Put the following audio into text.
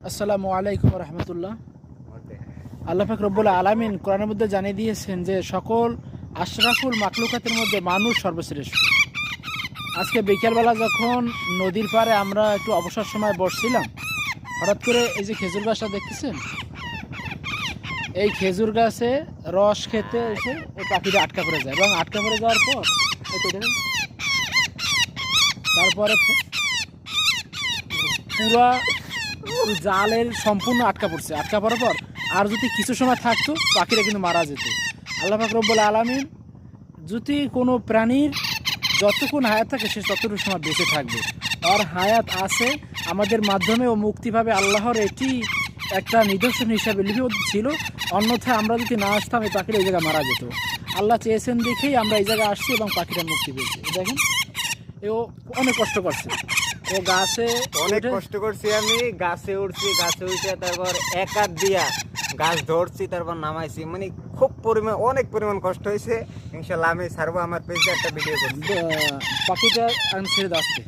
আসসালামু আলাইকুম রহমতুল্লাহ। আল্লাহ পাক রব্বুল আলামিন কোরআনের মধ্যে জানিয়ে দিয়েছেন যে সকল আশরাফুল মাখলুকাতের মধ্যে মানুষ সর্বশ্রেষ্ঠ। আজকে বিকেলবেলা যখন নদীর পাড়ে আমরা একটু অবসর সময় বসছিলাম, হঠাৎ করে এই যে খেজুর গাছটা দেখতেছেন, এই খেজুর গাছে রস খেতে এসে এই পাখিটা আটকা পড়ে যায় এবং আটকা পড়ে যাওয়ার পর এই তো দেখেন, তারপরে পুরা জালের সম্পূর্ণ আটকা পড়ছে। আটকা পড়ার পর আর যদি কিছু সময় থাকতো পাখিটা কিন্তু মারা যেত। আল্লাহ পাক রব্বুল আলামিন যদি কোনো প্রাণীর যতক্ষণ হায়াত থাকে সে ততটুকু সময় বেঁচে থাকবে, আর হায়াত আছে আমাদের মাধ্যমে ও মুক্তি পাবে, আল্লাহর এটি একটা নিদর্শন হিসাবে লিপিবদ্ধ ছিল। অন্যথায় আমরা যদি না আসতাম এই পাখিটা এই জায়গায় মারা যেত। আল্লাহ চেয়েছেন দেখেই আমরা এই জায়গায় আসছি এবং পাখিটা মুক্তি পেয়েছি। দেখেন, ও অনেক কষ্ট করছে, ও গাছে অনেক কষ্ট করছি, আমি গাছে উঠছি, গাছে উঠে তারপর এক হাত দিয়া গাছ ধরছি, তারপর নামাইছি। মানে খুব অনেক পরিমাণ কষ্ট হয়েছে। ইনশাল্লাহ আমি ছাড়বো, আমার পেজে একটা ভিডিও করছি। পাখিটা আমি ছেড়ে আসতে